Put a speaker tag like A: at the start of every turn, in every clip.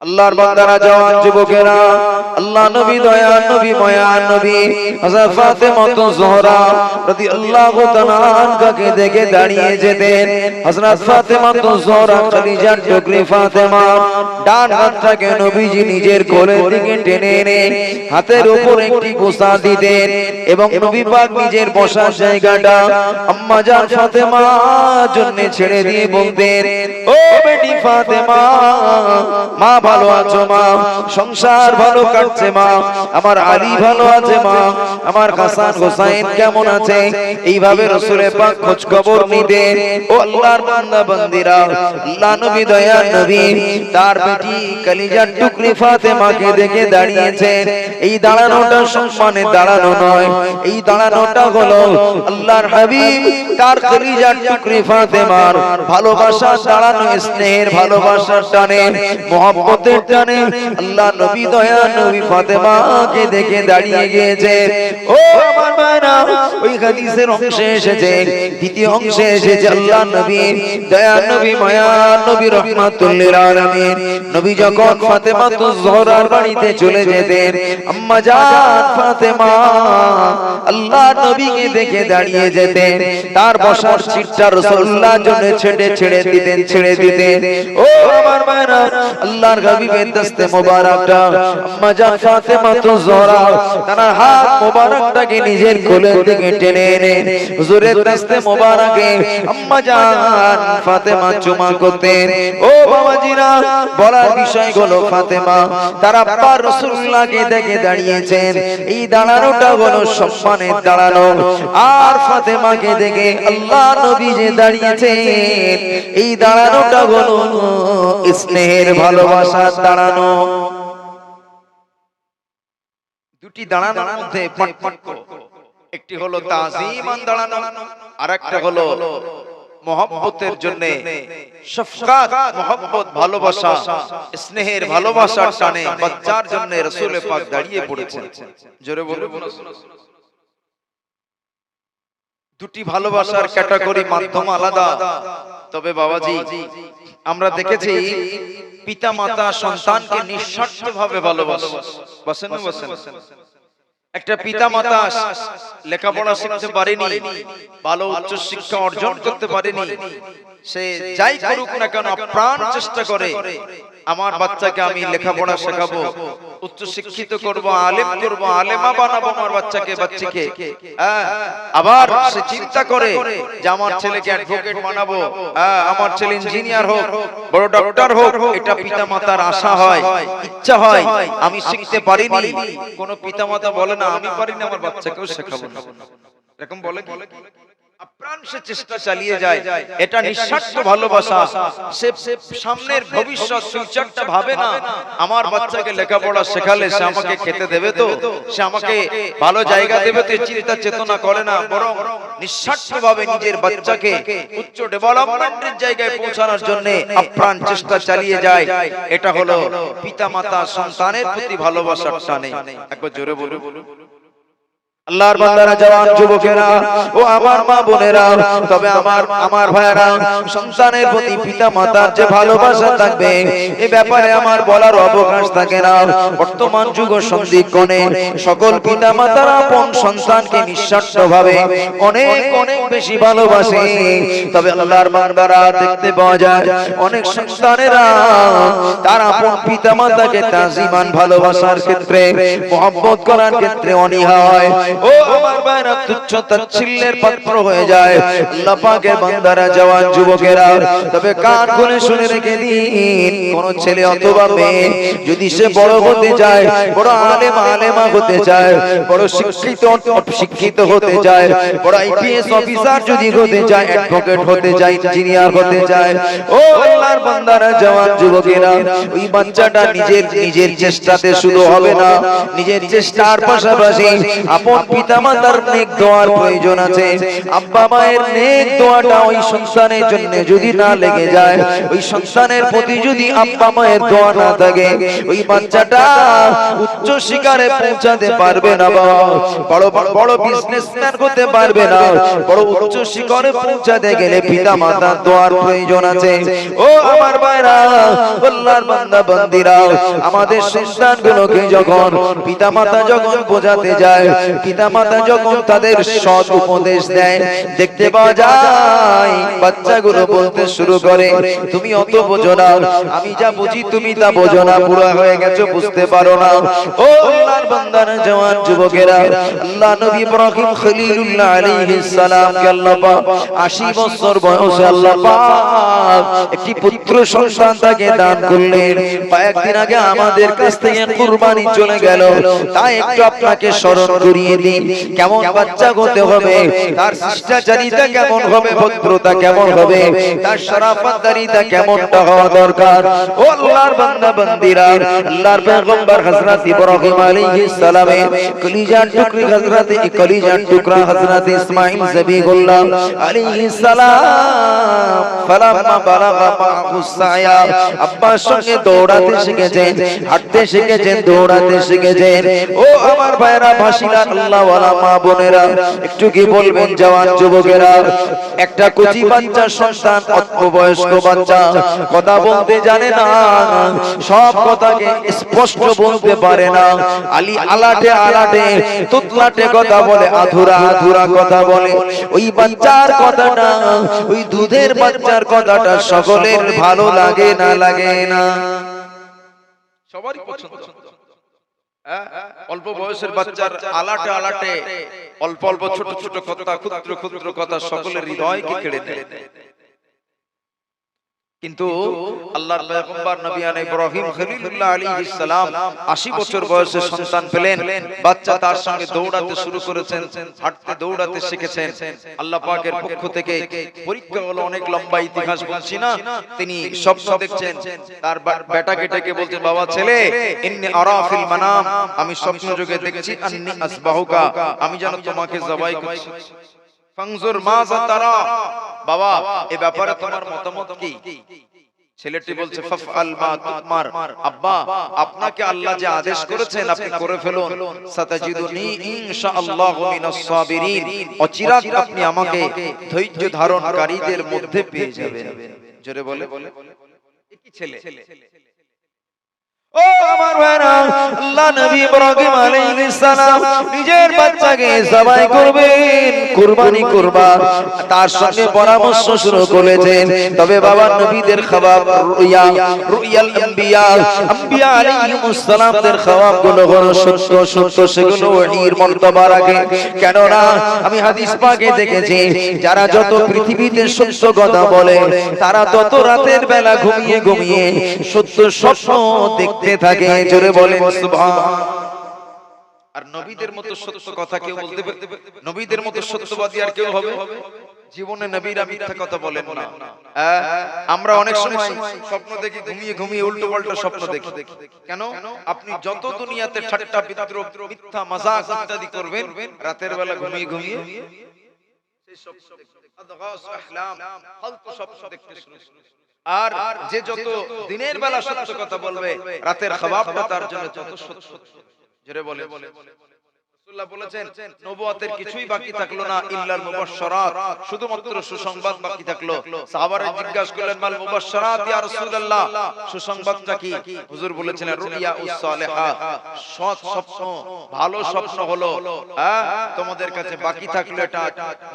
A: আল্লাহর বান্দারা জওয়ান যুবকেরা আল্লাহ নবী দয়ার নবী মায়ার নবী হযরত ফাতেমা জোহরা রাদিয়াল্লাহু তাআলা আনহাকে দেখে দাঁড়িয়ে যেতেন। হযরত ফাতেমা জোহরা খাদিজার টুকরি ফাতেমা ডান হাতটাকে নবীজি নিজের কোলের দিকে টেনে এনে হাতের উপর একটি গোসা দিতেন এবং নবী পাক নিজের বসার জায়গাটা আম্মা জান ফাতেমার জন্য ছেড়ে দিয়ে বলতেন, ও বেটি ফাতেমা, মা ভালো আছো মা? সংসার ভালো কাটছে মা? আমার আলী ভালো আছে মা? আমার হাসান হোসেন কেমন আছে? এইভাবে রাসূলের পাক খোঁজ খবর নিতেন। ও আল্লাহর বান্দা বান্দিরা, আল্লাহ নবী দয়ার নবী তার বেটি কলিজার টুকরি ফাতেমাকে দেখে দাঁড়িয়েছেন। এই দাঁড়ানোটা সম্মানে দাঁড়ানো নয়, এই দাঁড়ানোটা হলো আল্লাহর হাবিব তার কলিজার টুকরি ফাতেমার ভালোবাসার দাঁড়ানো, স্নেহের ভালোবাসার টানে, মহব্বতের টানে আল্লাহ নবী দয়ার নবী ফাতেমাকে দেখে দাঁড়িয়ে গিয়েছে। ও আমার ভাইরা, ওই হাদিসের অংশে এসেছে, দ্বিতীয় অংশে এসেছে আল্লাহ নবী দয়ার নবী মায়ার নবী রাহমাতুল লিল আলামিন নবী যখন ফাতেমা জোহরার বাড়িতে চলে যেতেন, আম্মা জান ফাতেমা আল্লাহ নবীকে দেখে দাঁড়িয়ে যেতেন। তার বসার সিটটা রাসূলুল্লাহর জন্য ছেড়ে দিতেন। ও আমার ভাইরা, আল্লাহর হাবিবের দস্তে মোবারকটা আম্মা জান ফাতেমা জোহরা তার হাত মোবারকটাকে নিজের কোলের দিকে টেনে এনে হুজুরের দস্তে মোবারকে আম্মা জান ফাতেমা চুমা করতেন। ও বাবাজিরা, বলার বিষয় হলো ফাতেমা তার আব্বা রাসূলুল্লাহকে দেখে দাঁড়িয়েছেন। এই দাঁড়ানোটা হলো সম্মানের দাঁড়ানো। আর ফাতেমাকে দেখে আল্লাহ নবী যে দাঁড়িয়েছেন, এই দাঁড়ানোটা হলো স্নেহের ভালোবাসার দাঁড়ানো। দুটি দাঁড়ানোর মধ্যে পার্থক্য, একটি হলো তাজিমান দাঁড়ানো, আর একটা হলো মহব্বতের জন্য শফকাত, মহব্বত, ভালোবাসা, স্নেহের ভালোবাসার টানে বাচ্চার জন্য রাসূল পাক দাঁড়িয়ে পড়েছেন। জোরে বলুন। দুটি ভালোবাসার ক্যাটাগরি, মাধ্যম আলাদা। তবে বাবাজি, আমরা দেখেছি পিতা মাতা সন্তানকে নিঃস্বার্থভাবে ভালোবাসে। একটা পিতা মাতা লেখাপড়া শিখতে পারেনি, ভালো উচ্চ শিক্ষা অর্জন করতে পারেনি, সে যাই করুক না কেন প্রাণ চেষ্টা করে আমার বাচ্চাকে আমি লেখাপড়া শেখাবো, উচ্চ শিক্ষিত করব, আলেম করব, আলেমা বানাবো আমার বাচ্চাকে বাচ্চাকে। আবার সে চিন্তা করে যে আমার ছেলেকে অ্যাডভোকেট বানাবো, আমার ছেলে ইঞ্জিনিয়ার হোক, বড় ডক্টর হোক। এটা পিতামাতার আশা হয়, ইচ্ছা হয়। আমি শিখতে পারিনি, কোন পিতামাতা বলে না আমি পারিনি, আমার বাচ্চাকেও শেখাবো না। এরকম বলে কি? আপ্রাণ সে চেষ্টা চালিয়ে যায়। এটা নিঃস্বার্থ ভালোবাসা। সে সামনের ভবিষ্যৎ ফিউচারটা ভাবে না, আমার বাচ্চাকে লেখাপড়া শেখালে সে আমাকে খেতে দেবে তো, সে আমাকে ভালো জায়গা দেবে তো, চিন্তা চেতনা করে না। বরং নিঃস্বার্থভাবে নিজের বাচ্চাকে উচ্চ ডেভেলপমেন্টের জায়গায় পৌঁছানোর জন্য আপ্রাণ চেষ্টা চালিয়ে যায়। এটা হলো পিতামাতা সন্তানের প্রতি ভালোবাসার টানে। একবার জোরে বলুন। আল্লাহর বান্দারা, জওয়ান যুবকেরা ও আমার মা বোনেরা, তবে আমার ভাইয়েরা, সন্তানের প্রতি পিতা মাতার যে ভালোবাসা থাকবে এই ব্যাপারে আমার বলার অবকাশ থাকে না। বর্তমান যুগ সন্ধিক্ষণে সকল পিতা মাতারা আপন সন্তানকে নিঃস্বার্থভাবে অনেক অনেক বেশি ভালোবাসে। তবে আল্লাহর বান্দারা দেখতে পাওয়া যায় অনেক সন্তানেরা তারা আপন পিতা মাতাকে তাজিমান ভালোবাসার ক্ষেত্রে, মহব্বত করার ক্ষেত্রে অনীহা হয়। ও আমার ভাইরা, তুচ্ছ তাচ্ছিল্যের পাত্র হয়ে যায় আল্লাহ পাকের বান্দারা, জওয়ান যুবকেরা। তবে কান খুলে শুনে রেখে দিন, কোন ছেলে অথবা মেয়ে যদি সে বড় হতে চায়, বড় আলেম আলেমা হতে চায়, বড় শিক্ষিত হতে চায়, বড় আইপিএস অফিসার যদি হতে চায়, অ্যাডভোকেট হতে চায়, ইঞ্জিনিয়ার হতে চায়, ও আল্লাহর বান্দারা, জওয়ান যুবকেরা, ওই বাচ্চাটা নিজের চেষ্টাতে শুধু হবে না, নিজের চেষ্টার পাশাপাশি আপন পিতামাতার নেক দোয়ার প্রয়োজন আছে। আব্বা মায়ের নেক দোয়াটা ওই সন্তানের জন্য যদি না লেগে যায়, ওই সন্তানের প্রতি যদি আব্বা মায়ের দোয়া না থাকে, ওই বাচ্চাটা উচ্চ শিখরে পৌঁছাতে পারবে না, বড় বড় বিজনেসম্যান হতে পারবে না। বড় উচ্চ শিখরে পৌঁছাতে গেলে পিতামাতার দোয়ার প্রয়োজন আছে। ও আমার ভাইরা, আল্লাহর বান্দা বান্দিরা, আমাদের সন্তানগুলোকে যখন পিতামাতা যখন বোঝাতে যায়, পিতামাতা যখন তাদের সৎ উপদেশ দেয়, দেখতে পাওয়া যায় বাচ্চাগুলো বলতে শুরু করে, তুমি অত বোঝো না, আমি যা বুঝি তুমি তা বোঝো না, বুড়া হয়ে গেছো, বুঝতে পারো না। ও আল্লাহর বান্দারা, জওয়ান যুবকেরা, আল্লাহ নবী ইব্রাহিম খলিলুল্লাহ আলাইহিস সালামকে আল্লাহ পাক 80 বছর বয়সে আল্লাহ পাক একটি পুত্র সন্তান তাকে দান করলেন। কয়েকদিন আগে আমাদের কাছ থেকে কুরবানি চলে গেল, তাই একটু আপনাকে স্মরণ করিয়ে দিই, কেমন বাচ্চা হতে হবে, তার শিষ্টাচারিতা কেমন হবে, ভদ্রতা কেমন হবে, তার শরাফতদারিতা কেমনটা হওয়া দরকার। ও আল্লাহর বান্দা বান্দিরা, আল্লাহর পয়গম্বর হযরত ইব্রাহিম আলাইহিস সালামের কলিজার টুকরা হযরত ইসমাঈল জবিহুল্লাহ আলাইহিস সালাম ফালাম্মা বালাগা মাহুস সায়া, আব্বার সঙ্গে দৌড়াতে শিখেছেন, হাঁটতে শিখেছেন, দৌড়াতে শিখেছেন। ও আমার ভাইরা, ভাসিরা, আল্লাহ ওয়ালা মা বোনেরা, একটু কি বলবেন জওয়ান যুবকেরা, একটা কচি বাচ্চা সন্তান, অল্প বয়স্ক বাচ্চা, কথা বলতে জানে না, সব কথাকে স্পষ্ট বলতে পারে না, আলাটে আলাটে তুতলাটে কথা বলে, আধুরা আধুরা কথা বলে। ওই বাচ্চার কথাটা, ওই দুধের বাচ্চার কথাটা সকলের ভালো লাগে না, লাগে না? সবারই পছন্দ। অল্প বয়সের বাচ্চার আলাটে আলাটে অল্প অল্প ছোট ছোট কথা, ক্ষুদ্র ক্ষুদ্র কথা সকলের হৃদয়কে কেড়ে নেয়। কিন্তু আল্লাহর পয়গম্বর নবী ইব্রাহিম খলিলুল্লাহ আলাইহিস সালাম 80 বছর বয়সে সন্তান পেলেন, বাচ্চা তার সঙ্গে দৌড়াতে শুরু করেছেন, হাঁটতে দৌড়াতে শিখেছেন। আল্লাহ পাকের পক্ষ থেকে পরীক্ষা হলো, অনেক লম্বা ইতিহাস বলছি না। তিনি স্বপ্ন দেখছেন, তার বেটাকে ডেকে বলছেন, বাবা ছেলে, ইন্নী আরা ফিল মানাম, আমি স্বপ্ন যোগে দেখছি, আন্নী আসবাহুকা, আমি যেন তোমাকে জবাই করছি। ফানজুর মাযা তারা, বাবা এই ব্যাপারে তোমার মতামত কি? ছেলেটি বলছে, ফাফআল মা তুমার, আব্বা আপনাকে আল্লাহ যে আদেশ করেছেন আপনি করে ফেলুন, সাতাজিদুনি ইনশাআল্লাহু মিনাস সাবিরিন, অচিরাত আপনি আমাকে ধৈর্য ধারণকারীদের মধ্যে পেয়ে যাবেন। জোরে বলে, কি ছেলে? ও আমার ভাইরা, আল্লাহ নবী ইব্রাহিম আলাইহিস সালাম নিজের বাচ্চাকে জবাই করবেন, কুরবানি করবেন, তার সঙ্গে পরামর্শ শুরু করেছেন। তবে বাবা, নবীদের খওয়াব রুয়াল আম্বিয়া আলাইহিমুস সালামদের খওয়াবগুলো হলো সত্য সত্য, সেগুলো ওহীর মর্তবা রাখে। কেন না, আমি হাদিস পাকে দেখেছি, যারা যত পৃথিবীতে সত্য কথা বলে, তারা তত রাতের বেলা ঘুমিয়ে ঘুমিয়ে সত্য স্বপ্ন দেখতে থাকে। জোরে বলেন সুবহান। আর নবীদের মতো সত্য কথা কেউ বলতে পারে? নবীদের মতো সত্যবাদী আর কেউ হবে? জীবনে নবীরা মিথ্যা কথা বলেন না। আমরা অনেক সময় স্বপ্ন দেখি, ঘুমিয়ে ঘুমিয়ে উল্টো পাল্টা স্বপ্ন দেখি। কেন? আপনি যত দুনিয়াতে ঠাট্টা বিদ্রূপ মিথ্যা মজাক ইত্যাদি করবেন, রাতের বেলা ঘুমিয়ে ঘুমিয়ে সেই স্বপ্ন দেখবেন, আদগাস আহলাম, ফালতু স্বপ্ন দেখতে শুরু করবেন। আর যে যত দিনের বেলা সত্য কথা বলবে, রাতের খওয়াবটা তার জন্য যত সত্য। জোরে বলে, রাসূলুল্লাহ বলেছেন, নবুয়তের কিছুই বাকি থাকলো না, ইল্লাল মুবাশশারাত, শুধুমাত্র সুসংবাদ বাকি থাকলো। সাহাবারা জিজ্ঞাসা করলেন, মাল মুবাশশারাত ইয়া রাসূলুল্লাহ, সুসংবাদটা কি? হুজুর বলেছিলেন, রুইয়াউস সালিহাত, সৎ স্বপ্ন, ভালো স্বপ্ন হলো তোমাদের কাছে বাকি থাকলো এটা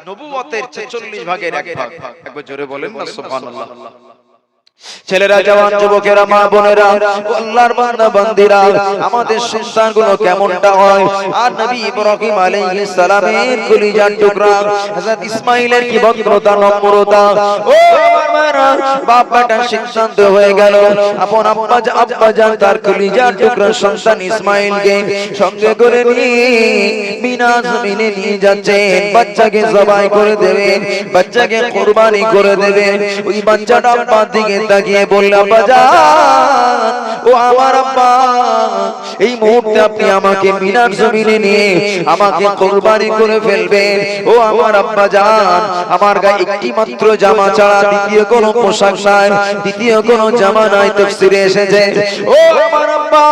A: নবুয়তের 46 ভাগের 1 ভাগ। একবার জোরে বলেন না সুবহানাল্লাহ। ছেলেরা, জওয়ান যুবকেরা, মা বোনেরা, আল্লাহর বান্দা বান্দিরা, আমাদের সন্তানগুলো কেমনটা হয়, আর নবী ইব্রাহিম আলাইহিস সালামের কলিজার টুকরা হযরত ইসমাঈলের কি ভদ্রতা, নম্রতা। ও আমার মায়েরা, বাপ বেটা সিদ্ধান্ত হয়ে গেল, আপন আব্বা জান তার কলিজার টুকরা সন্তান ইসমাঈলকে সঙ্গে করে নিয়ে মিনা জমিনে নিয়ে যাচ্ছেন, বাচ্চাকে জবাই করে দেবেন, বাচ্চাকে কুরবানি করে দেবেন। ওই বাচ্চাটা আব্বার দিকে তাকিয়ে বলল, আব্বা জান, ও আমার আব্বা, এই মুহূর্তে আপনি আমাকে মিনার জমিনে নিয়ে আমাকে কুরবানি করে ফেলবেন। ও আমার আব্বা জান, আমার গায়ে একটি মাত্র জামা ছাড়া দ্বিতীয় কোনো পোশাক নাই, দ্বিতীয় কোনো জামা নাই। তাফসীরে এসেছে, ও আমার আব্বা,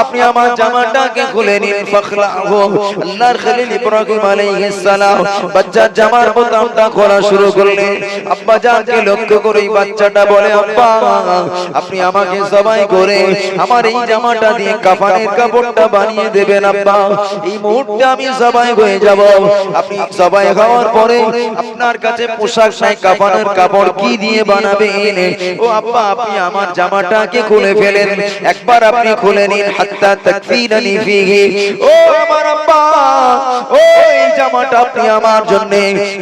A: আপনি আমার জামাটাকে খুলে নিন। ফাখলাহু, আল্লাহর খলিল ইব্রাহিম আলাইহিস সালাম বাচ্চার জামার বোতামটা খোলা শুরু করলেন। আব্বা জানকে লক্ষ্য করে এই বাচ্চাটা বলে, আব্বা, আপনি আমাকে জবাই করে আমার এই জামাটা দিয়ে কাফনের কাপড়টা বানিয়ে দেবেন আব্বা। এই মুহূর্তে আমি জবাই হয়ে যাব। আপনি জবাই হওয়ার পরে আপনার কাছে পোশাক নাই, কাফনের কাপড় কি দিয়ে বানাবেন? ও আব্বা, আপনি আমার জামাটাকে খুলে ফেলেন, একবার আপনি খুলে নিন। হাত্তা তাকফিনানি ফিহি, ও আমার আব্বা, ও এই জামাটা আপনি আমার জন্য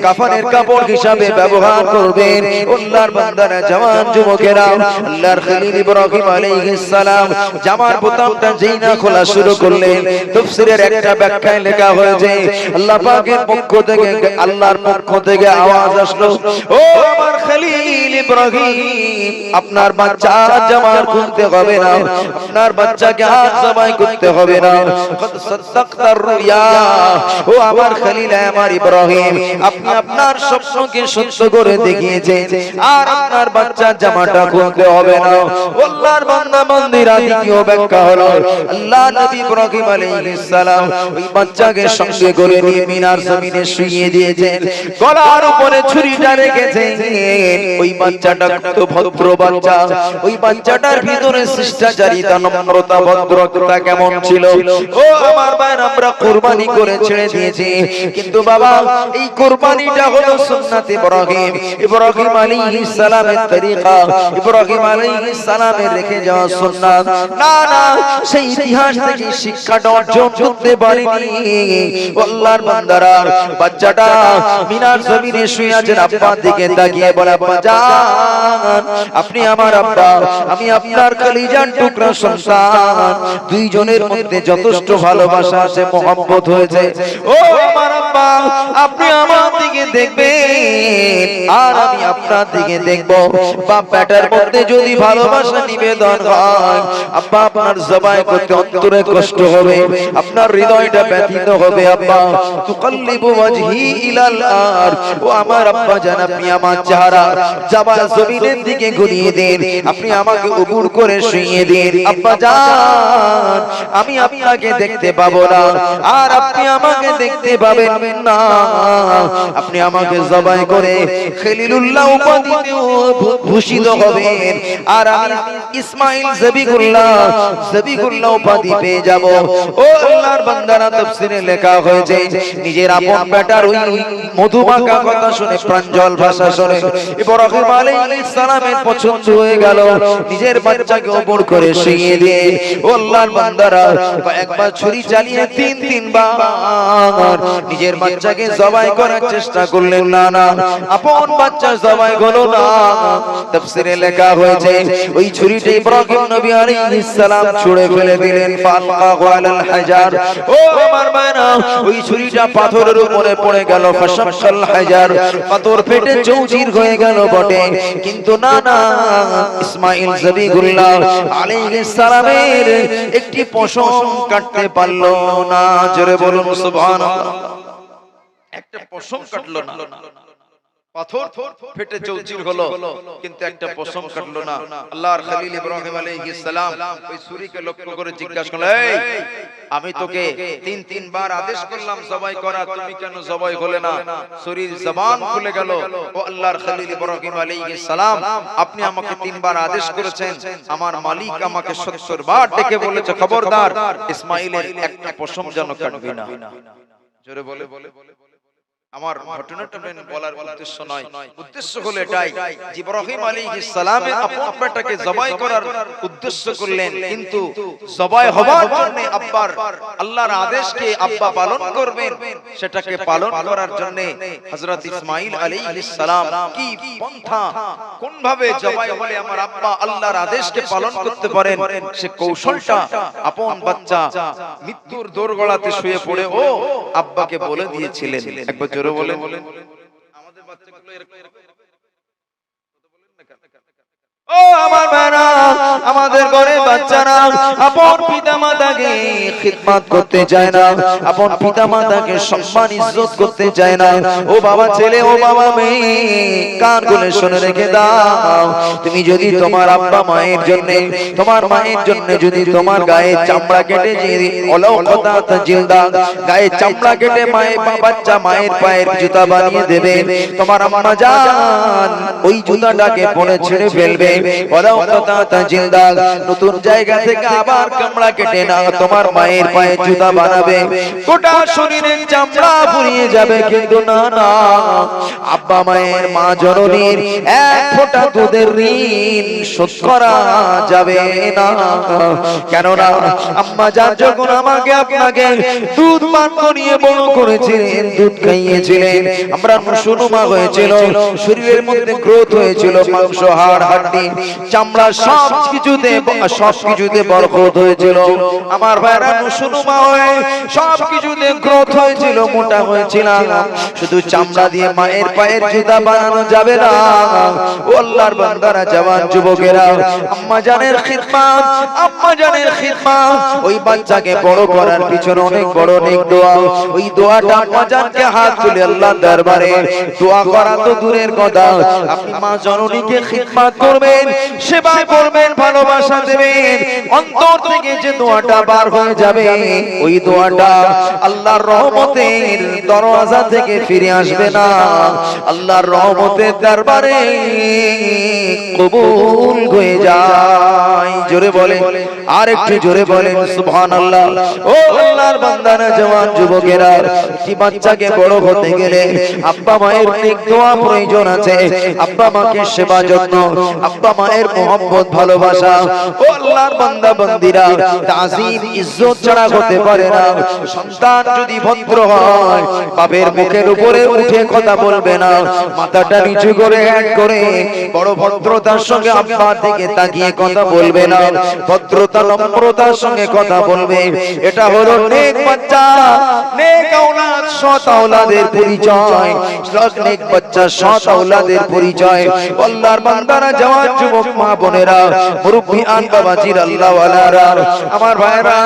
A: কাফনের কাপড় হিসাবে ব্যবহার করবেন। আল্লাহর বান্দারা, জওয়ান যুবকেরা, আল্লাহর খলিল ইব্রাহিম আলাইহিস সালাম জামার বোতামটা যেই না খোলা শুরু করলেন, তাফসীরের একটা ব্যাখ্যায় লেখা হয়েছে আল্লাহ পাকের পক্ষ থেকে, আল্লাহর পক্ষ থেকে আওয়াজ আসলো, ও আমার খলিল ইব্রাহিম, আপনার বাচ্চা জামা খুলতে হবে না, আপনার বাচ্চাকে আজ জবাই করতে হবে না। কদ সাদাক্তার রুয়া, ও আমার খলিল, আমার ইব্রাহিম, আপনি আপনার স্বপ্নকে সত্য করে দেখিয়েছেন, আর আপনার বাচ্চার জামাটা খুলতে হবে না। আল্লাহর বান্দা বান্দীরা, দ্বিতীয় ব্যাখ্যা হলো আল্লাহ নবী ইব্রাহিম আলাইহিস সালাম ওই বাচ্চাকে সঙ্গে করে নিয়ে মিনার জমিনে শুইয়ে দিয়েছেন, গলার উপরে ছুরিটা রেখেছেন। ওই বাচ্চাটা কত ভদ্র বাচ্চা, ওই বাচ্চাটার ভিতরে শিষ্টাচারিতা, নম্রতা, ভদ্রতা কেমন ছিল। ও আমার ভাইরা, আমরা কুরবানি করে ছেড়ে দিয়েছি, কিন্তু বাবা এই কুরবানিটা হলো সুন্নাত ইব্রাহিম, ইব্রাহিম আলাইহিস সালামের তরিকা, ইব্রাহিম আলাইহিস সালামের রেখে যাওয়া সুন্নাত। না না, সেই ইতিহাস থেকে শিক্ষাটা অর্জন করতে পারিনি। আল্লাহর বান্দারা, বাচ্চাটা মিনার জমিনে শুয়ে আছেন, আব্বার দিকে তাকিয়ে বলে, আব্বা জান, আপনি আমার আব্বা, আমি আপনার কলিজার টুকরা সন্তান। দুইজনের মধ্যে যথেষ্ট ভালোবাসা আছে, মোহাম্মত হয়েছে। ও আমার আব্বা, আপনি আমার দিকে দেখবেন আর আমি আপনার দিকে দেখব। বাপ বেটার মধ্যে যদি ভালোবাসা নিবেদন হয়, আব্বা আপনার জবাই করতে অন্তরে কষ্ট হবে, আপনার হৃদয়টা ব্যথিত হবে। আব্বা, তুকাল্লিবু ওয়াজহি ইলাল আর, ও আমার আব্বা জান, আপনি আমার চেহারা জাবাল জমিনের দিকে ঘুরিয়ে দেন, আপনি আমাকে উবুর করে শুইয়ে দিন। আব্বা জান, আমি আপনাকে দেখতে পাবো না, আর আপনি আমাকে দেখতে পাবেন না। আপনি আমাকে জবাই করে খলিলুল্লাহ উপাধিতে ভূষিত হবেন, আর আমি ইসমাইল জবিগুল্লাহ উপাধি পেয়ে যাব। ও আল্লাহর বান্দারা, তাফসীরে লেখা হয়েছে নিজের আপন বেটার ওই মধুমাখা কথা শুনে, প্রাঞ্জল ভাষা শুনে ইব্রাহিম আলাইহিস সালামের পছন্দ হয়ে গেল, নিজের বাচ্চাকে ওপর করে শুইয়ে দিয়ে। ও আল্লাহর বান্দারা, একবার ছুরি চালিয়ে তিনবার নিজের বাচ্চাকে জবাই করার চেষ্টা করলেন, না না, আপন বাচ্চা জবাই হলো না। তাফসীরে লেখা হয়েছে ওই ছুরিটা ইব্রাহিম নবী আলাইহিস সালাম ছুঁড়ে ফেলে দিলেন, ফালকাহু আলাল হাজার। ও আমার ভাইরা, ওই ছুরিটা পাথরের উপরে পড়ে গেল, ফাশাক্কাল হাজার, পাথর ফেটে চৌচির হয়ে গেল বটে, কিন্তু না না, ইসমাইল জবিগুল্লাহ আলাইহিস সালামের একটি পশম কাটতে পারলো না। জোরে বলুন সুবহানাল্লাহ। একটা পশম কাটলো না, পাথর ফেটে চৌচির হলো, কিন্তু একটা পশম কাটলো না। আল্লাহর খলিল ইব্রাহিম আলাইহিস সালাম ওই ছুরিকে লক্ষ্য করে জিজ্ঞাসা করলেন, এই, আমি তোকে তিনবার আদেশ করলাম জবাই করা, তুমি কেন জবাই হলে না? ছুরির জবান খুলে গেল। ও আল্লাহর খলিল ইব্রাহিম আলাইহিস সালাম, আপনি আমাকে তিনবার আদেশ করেছেন, আমার মালিক আমাকে ৭০ বার ডেকে বলেছে, খবরদার, ইসমাইলের একটা পশম যেন কাটবি না। জোরে বলে, আমার ঘটনাটা বলার উদ্দেশ্য নয়, উদ্দেশ্য হলো এটাই, ইব্রাহিম আলাইহিস সালামের আপন বেটাকে জবাই করার উদ্দেশ্য করলেন, কিন্তু জবাই হওয়ার জন্য আব্বার আল্লাহর আদেশকে আব্বা পালন করবেন, সেটাকে পালন করার জন্য হযরত ইসমাঈল আলাইহিস সালাম কি পন্থা, কোন ভাবে জবাই হলে আমার আব্বা আল্লাহর আদেশকে পালন করতে পারেন, সে কৌশলটা আপন বাচ্চা মৃত্যুর দোরগোড়াতে শুয়ে পড়ে ও আব্বাকে বলে দিয়েছিলেন। একবার জোরে বলেন, আমাদের বাচ্চাগুলো এরকম ও আমার ভাইরা, আমাদের ঘরে বাচ্চারা আপন পিতামাতাকে খিদমত করতে চায় না, আপন পিতামাতাকে সম্মান ইজ্জত করতে চায় না। ও বাবা ছেলে, ও বাবা মেয়ে, কান খুলে শুনে রেখে দাও। তুমি যদি তোমার আব্বা মায়ের জন্য, তোমার মায়ের জন্য যদি তোমার গায়ে চামড়া কেটে যদি অলৌকিকতা জিলদা গায়ে চামড়া কেটে বাচ্চা মায়ের পায়ের জুতা বানিয়ে দেবে, তোমার আম্মা জান ওই জুতাটাকে পরে ছেড়ে ফেলবে। নতুন জায়গা থেকে আবার চামড়া কেটে না তোমার মায়ের পায়ে জুতা বানাবে, গোটা শরীরের চামড়া ফুরিয়ে যাবে, কিন্তু না না, আব্বা মায়ের, মা জননীর এক ফোঁটা দুধের ঋণ শোধ করা যাবে না। কেননা আম্মা জান যখন আমাকে আপনাকে দুধ পান করিয়ে বড় করেছিলেন, দুধ খাইয়েছিলেন, আমরা সুনুমা হয়েছিল, শরীরের মধ্যে গ্রোথ হয়েছিল, মাংস হাড় হাড্ডি চামড়া সবকিছুতে বরকত হয়েছিল। আমার ভাইরা সুনুমা হয়ে সবকিছুতে গ্রোথ হয়েছিল, মোটা হয়েছিলাম। শুধু চামড়া দিয়ে মায়ের পায়ের জুতা বানানো যাবে না। ও আল্লাহর বান্দারা, জওয়ান যুবকেরা, আম্মা জানের খিদমত, আম্মা জানের খিদমত, ওই বাচ্চাকে বড় করার পিছনে অনেক বড় অনেক দোয়া। ওই দোয়াটা আম্মা জানকে হাত তুলে আল্লাহর দরবারে দোয়া করা তো দূরের কথা, আপনি মা জননীকে খিদমত করবেন, সেবা করবেন, ভালোবাসা দেবেন, অন্তর থেকে যে দোয়াটা বার হয়ে যাবে, ওই দোয়াটা আল্লাহর রহমতের দরওয়াজা থেকে ফিরে আসবে না, আল্লাহর রহমতের দরবারে কবুল হয়ে যায়। জোরে বলেন, আর একটু জোরে বলেন সুবহানাল্লাহ। ও আল্লাহর বান্দারা, জওয়ান যুবকেরা, একটি বাচ্চাকে বড় হতে গেলে আব্বা মায়ের অনেক দোয়া প্রয়োজন আছে। আব্বা মাকে সেবা যত্ন, আব্বা মায়ের মোহাম্মত ভালোবাসা। ও আল্লাহর বান্দা বান্দিরা, তাজিম ইজ্জত ছাড়া হতে পারে না। সন্তান যদি ভদ্র হয়, বাপের মুখের উপরে উঠে কথা বলবে না, মাথাটা নিচু করে এক করে বড় ভদ্রতার সঙ্গে আব্বার দিকে তাকিয়ে কথা বলবে না, ভদ্রতা নম্রতার সঙ্গে কথা বলবে। এটা হলো নেক বাচ্চা, নেক আওলাদ, সৎ আওলাদের পরিচয়। নেক বাচ্চা, সৎ আওলাদের পরিচয়। আল্লাহর বান্দারা, জওয়ান যুবক মা বোনেরা, মুরব্বিয়ান বাবাজির, আল্লাহ ওয়ালারা, আমার ভাইরা,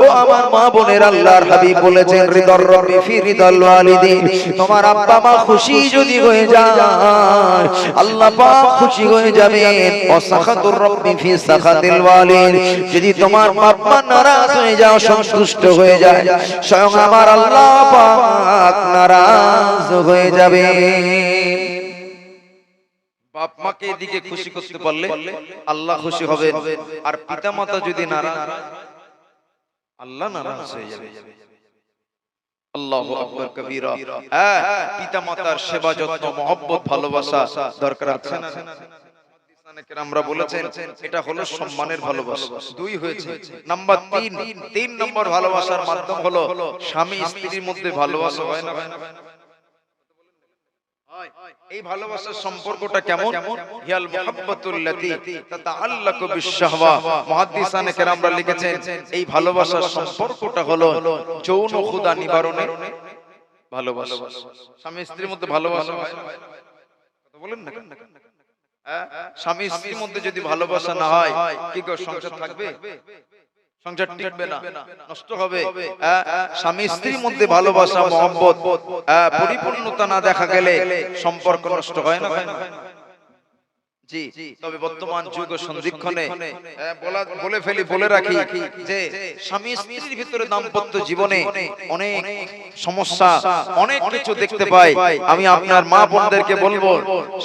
A: ও আমার মা বোনেরা, আল্লাহর হাবিব বলেছেন, রিদার রব্বি ফি রিদাল ওয়ালিদিন। তোমার আব্বা মা খুশি যদি হয়ে যায়, আল্লাহ পাক খুশি হয়ে যাবেন। ওয়াসাখাতুর রব্বি ফি সাখাতিল ওয়ালিদ। যদি তোমার বাবা নারাজ হয়ে যাও, সন্তুষ্ট হয়ে যায়, স্বয়ং আমার আল্লাহ পাক নারাজ হয়ে যাবে। বাপ মাকে এদিকে খুশি করতে পারলে আল্লাহ খুশি হবে, আর পিতামাতা যদি নারাজ, আল্লাহ নারাজ হয়ে যাবে। আল্লাহু আকবার কবীরা। পিতামাতার সেবা যত্ন, মহব্বত, ভালোবাসা দরকার আছে না? আমরা বলেছেন এটা হলো সম্মানের ভালোবাসা। দুই হয়েছে। নাম্বার 3 নম্বর ভালোবাসার মাধ্যম হলো স্বামী স্ত্রীর মধ্যে ভালোবাসা হয় না? এই ভালোবাসার সম্পর্কটা কেমন? হিয়াল মুহাব্বাতুল্লাতী তাতাআল্লাকু বিশ-শাহওয়া। মুহাদ্দিসানে কেরামরা লিখেছেন, এই ভালোবাসার সম্পর্কটা হলো যৌন ক্ষুধা নিবারণের ভালোবাসা। স্বামী স্ত্রীর মধ্যে ভালোবাসা হয়, কথা বলেন না? স্বামী স্ত্রীর মধ্যে যদি ভালোবাসা না হয়, কি গো, সংসার থাকবে? সংসার টিকবে না, নষ্ট হবে। স্বামী স্ত্রীর মধ্যে ভালোবাসা, মহব্বত, পরিপূর্ণতা না দেখা গেলে সম্পর্ক নষ্ট হয় না? জি। তবে বর্তমান যুগ ও সন্ধিক্ষণে বলে রাখি যে স্বামী স্ত্রীর ভিতরে দাম্পত্য জীবনে অনেক সমস্যা, অনেক কিছু দেখতে পাই। আমি আপনার মা বোনদেরকে বলবো,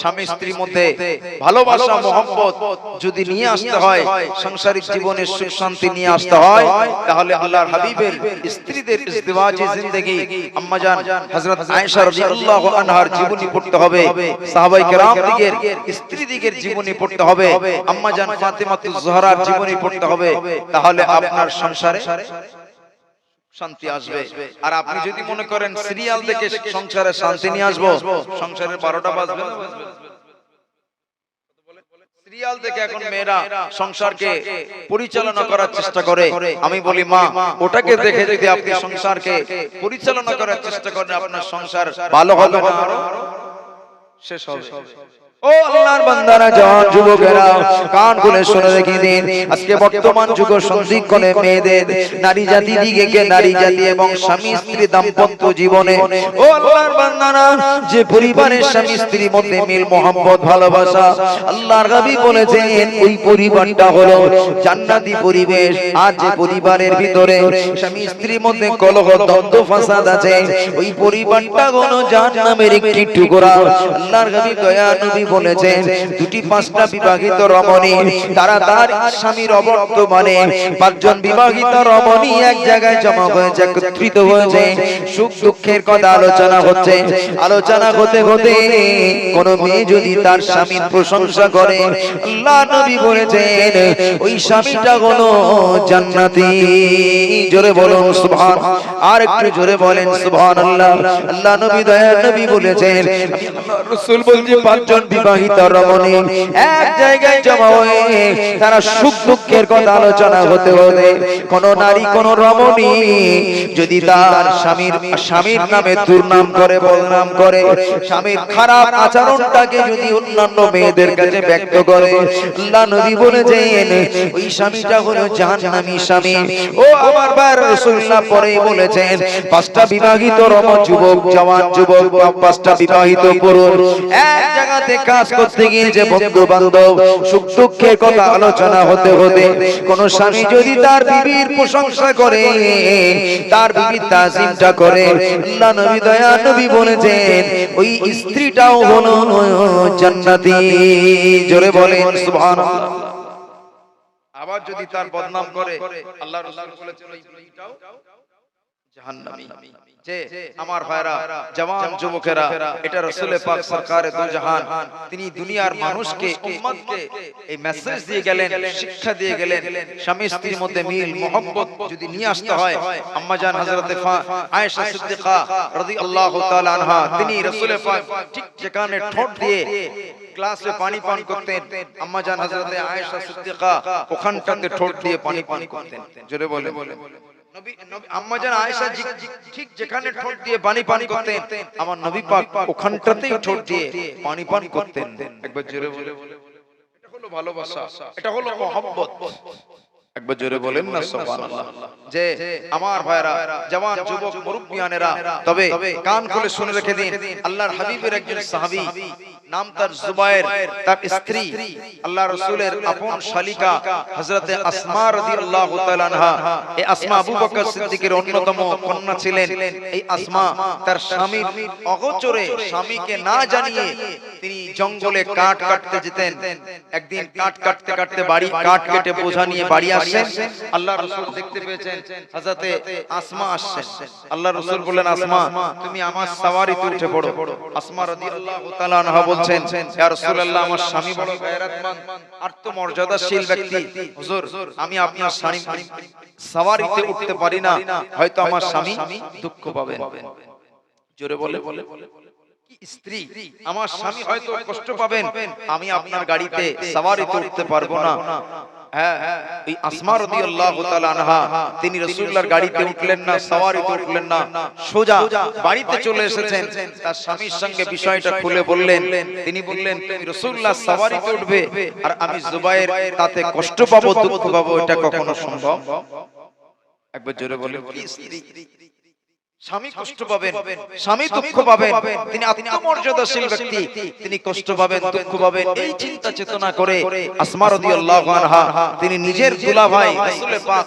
A: স্বামী স্ত্রীর মধ্যে ভালোবাসা, মহব্বত যদি নিয়ে আসতে হয়, সাংসারিক জীবনে সুখ শান্তি নিয়ে আসতে হয়, তাহলে আল্লাহর হাবিবের স্ত্রীদের ইজদিওয়াজি জিন্দেগি, আম্মা জান হযরত আয়েশা রাদিয়াল্লাহু আনহার জীবনী পড়তে হবে, সাহাবায়ে কেরাম দিগের স্ত্রী দিগের জীবনী পড়তে হবে, আম্মা জান ফাতেমাতুজ জোহরার জীবনী পড়তে হবে। তাহলে আপনার সংসারে শান্তি আসবে। আর আপনি যদি মনে করেন সিরিয়াল দেখে সংসারে শান্তি নিয়ে আসবো, সংসারের 12টা বাজবে না? সিরিয়াল দেখে এখন মেয়েরা সংসারকে পরিচালনা করার চেষ্টা করে। আমি বলি মা, ওটাকে দেখে যদি আপনি সংসারকে পরিচালনা করার চেষ্টা করেন, আপনার সংসার ভালো হবে না, আরো শেষ হবে। ও ও আল্লাহর বান্দারা, জওয়ান যুবকেরা, কান খুলে শুনে রেখে দিন। আজকে বর্তমান যুগ সন্ধিক্ষণে মেয়েদের, নারী জাতি দিকে, নারী জাতি এবং স্বামী স্ত্রী দাম্পত্য জীবনে, ও আল্লাহর বান্দারা, যে পরিবারের স্বামী স্ত্রীর মধ্যে মিল মোহাম্মত ভালোবাসা, আল্লাহর হাবিব বলেছেন ওই পরিবারটা হলো জান্নাতি পরিবেশ। আর যে পরিবারের ভিতরে স্বামী স্ত্রীর মধ্যে কলহ দ্বন্দ্ব ফাসাদ আছে, ওই পরিবারটা হলো জাহান্নামের একটি টুকরা। আল্লাহর হাবিব দয়া নবী বলেছেন দুটি পাঁচটা বিবাহিত রমণী, তারা তার স্বামীর অবর্তমানে পাঁচজন বিবাহিত রমণী এক জায়গায় জমা হয়েছে, একত্রিত হয়েছে, সুখ দুঃখের কথা আলোচনা হচ্ছে। আলোচনা হতে হতে কোন মেয়ে যদি তার স্বামীর প্রশংসা করে, আল্লাহ নবী বলেছেন ওই স্বামীটা হলো জান্নাতি। জোরে বলুন সুবহান, আর একটু জোরে বলেন সুবহানাল্লাহ। আল্লাহ নবী দয়ার নবী বলেছেন, রাসূল বলছে পাঁচজন বিবাহিত রমণী এক জায়গায় জমা হয়ে তারা সুখ দুঃখের কথা আলোচনা হতে হতে কোন নারী কোন রমণী যদি তার স্বামীর নামে দুর্নাম করে, বদনাম করে, স্বামীর খারাপ আচরণটাকে যদি অন্যান্য মেয়েদের কাছে ব্যক্ত করে, আল্লাহ নবী বলেছেন ওই স্বামীটা হলো জাহান্নামী স্বামী। ও আমার ভাই, রাসূলুল্লাহ পরে বলেছেন পাঁচটা বিবাহিত রমণ যুবক, জওয়ান যুবক, পাঁচটা বিবাহিত পুরুষ এক জায়গাতে কাজ করতে গিয়ে যে বন্ধু বান্ধব সুখ দুঃখের কথা আলোচনা হতে হতে কোন স্বামী যদি তার বিবির প্রশংসা করে, তার বিবির তাজিমটা করে, আল্লাহ নবী দয়া নবী বলেছেন ওই স্ত্রীটাও হলো জান্নাতি। জোরে বলেন সুবহানাল্লাহ। আবার যদি তার বদনাম করে, আল্লাহ রাসূল বলেছেন ওই স্ত্রীটাও জাহান্নামী। যে আমার ভাইরা, জওয়ান যুবকেরা, এটা রাসূল পাক সরকারে দু জাহান, তিনি দুনিয়ার মানুষকে, উম্মতকে এই মেসেজ দিয়ে গেলেন, শিক্ষা দিয়ে গেলেন, স্বামী স্ত্রীর মধ্যে মিল মোহাম্মত যদি নিয়ে আসতে হয়, আম্মা জান হযরত আয়েশা সিদ্দিকা রাদিয়াল্লাহু তাআলা আনহা, তিনি রাসূল পাক ঠিক যেখানে ঠোঁট দিয়ে গ্লাসে পানি পান করতেন, আম্মা জান হযরত আয়েশা সিদ্দিকা ওখানটাতে ঠোঁট দিয়ে পানি পান করতেন। জোরে বলে আম্মা জান আয়েশা ঠিক যেখানে ঠোঁট দিয়ে পানি পান করতেন, আমার নবী পাক ওখানটাতেই ঠোঁট দিয়ে পানি পান করতেন। একবার জোরে বলে, এটা হলো ভালোবাসা, এটা হলো মহব্বত। একবার জোরে বলেন না সুবহানাল্লাহ। যে আমার ভাইরা, জওয়ান যুবক মুরব্বিয়ানেরা, তবে কান খুলে শুনে রেখে দিন, আল্লাহর হাবিবের একজন সাহাবী, নাম তার জুবায়ের, তার স্ত্রী আল্লাহ রাসূলের আপন শালিকা হযরতে আসমা রাদিয়াল্লাহু তাআলা আনহা। এই আসমা আবু বকর সিদ্দিকের অন্যতম কন্যা ছিলেন। এই আসমা তার স্বামীর অগোচরে, স্বামীকে না জানিয়ে তিনি জঙ্গলে কাঠ কাটতে যেতেন। একদিন কাঠ কাটতে কাটতে বাড়ি, কাঠ কেটে বোঝা নিয়ে বাড়ি আসছেন, আল্লাহ রাসূল দেখতে পেয়েছেন হযরতে আসমা আসছেন। আল্লাহ রাসূল বললেন, আসমা তুমি আমার সাওয়ারিতে উঠে পড়ো। আসমা রাদিয়াল্লাহু তাআলা আনহা বলছেন, ইয়া রাসূলুল্লাহ, আমার স্বামী বড় গায়রাতমান, আত্মমর্যাদাশীল ব্যক্তি, হুজুর আমি আপনার সাওয়ারিতে উঠতে পারি না, হয়তো আমার স্বামী দুঃখ পাবেন। জোরে বলে, কি স্ত্রী, আমার স্বামী হয়তো কষ্ট পাবেন, আমি আপনার গাড়িতে সাওয়ারিতে উঠতে পারবো না। হ্যাঁ, এই আসমা রাদিয়াল্লাহু তাআলা আনহা তিনি রাসূলুল্লাহর গাড়িতে উঠলেন না, সাওয়ারিতে উঠলেন না, সোজা বাড়িতে চলে এসেছেন। তার স্বামীর সঙ্গে বিষয়টা খুলে বললেন। তিনি বললেন, তুমি রাসূলুল্লাহ সাওয়ারিতে উঠবে আর আমি জুবায়ের তাতে কষ্ট পাবো, দুঃখ পাবো, এটা কখনো সম্ভব? একবার জোরে বলেন, কি স্ত্রী, স্বামী কষ্ট পাবেন, স্বামী দুঃখ পাবেন, তিনি আত্মমর্যাদাশীল ব্যক্তি, তিনি কষ্ট পাবেন, দুঃখ পাবেন, এই চিন্তা চেতনা করে আসমা রাদিয়াল্লাহু আনহা তিনি নিজের দুলাভাই রাসূল পাক,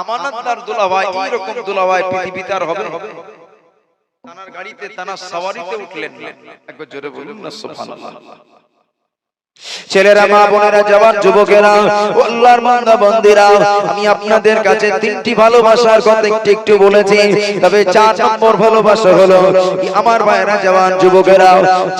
A: আমানতদার দুলাভাই, এই রকম দুলাভাই পৃথিবীতে আর হবে? তানার গাড়িতে, তানার সাওয়ারিতে উঠলেন। একবার জোরে বলুন না সুবহানাল্লাহ। ছেলেরা, মা বোনেরা, জওয়ান যুবকেরা, ও আল্লাহর বান্দা বান্দিরা, আমি আপনাদের কাছে তিনটি ভালোবাসার কথা একটু বলেছি, তবে 4 নম্বর ভালোবাসা হলো আমার ভাইরা, জওয়ান যুবকেরা,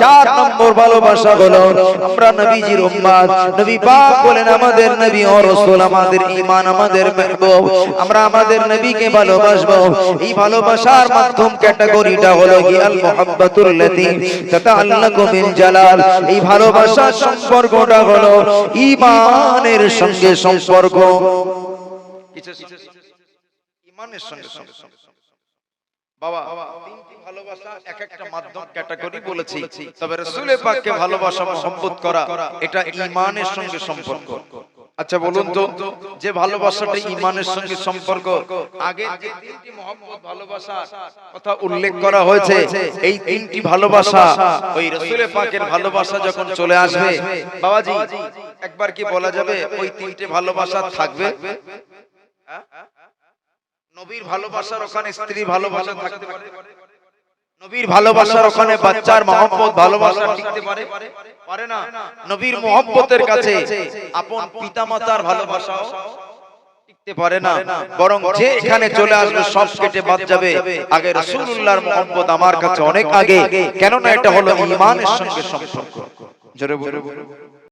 A: 4 নম্বর ভালোবাসা হলো আমরা নবীজির উম্মত। নবী পাক বলেন, আমাদের নবী ও রাসূল আমাদের ঈমান, আমাদের মাহবুব, আমরা আমাদের নবীকে ভালোবাসবো। এই ভালোবাসার মাধ্যম ক্যাটাগরিটা হলো কি আল মুহাব্বাতুল লাতী তাতাআল্লাকু বিল জালাল। এই ভালোবাসার সম্পর্কটা হলো ঈমানের সঙ্গে সম্পর্ক, ইমানের সঙ্গে। বাবা তিনটি ভালোবাসা এক একটা মাধ্যম ক্যাটাগরি বলেছি, তবে রাসূলের পাককে ভালোবাসা মহব্বত করা এটা ঈমানের সঙ্গে সম্পর্ক। আচ্ছা বলুন তো, যে ভালোবাসাটা ঈমানের সঙ্গে সম্পর্ক, আগে যে তিনটি মহব্বত ভালোবাসা কথা উল্লেখ করা হয়েছে, এই তিনটি ভালোবাসা ওই রাসূলের পাকের ভালোবাসা যখন চলে আসবে, বাবাজি একবার কি বলা যাবে ওই তিনটে ভালোবাসা থাকবে? নবীর ভালোবাসার ওখানে স্ত্রী ভালোবাসা থাকতে পারে, নবীর ভালোবাসার ওখানে বাচ্চার মহব্বত ভালোবাসা টিকতে পারে? পারে না। নবীর মহব্বতের কাছে আপন পিতামাতার ভালোবাসাও টিকতে পারে না, বরং যে এখানে চলে আসবে সব কেটে বাদ যাবে। আগে রাসূলুল্লাহর মহব্বত আমার কাছে অনেক আগে, কেননা এটা হলো ঈমানের সঙ্গে সম্পর্ক। জোরে বলুন।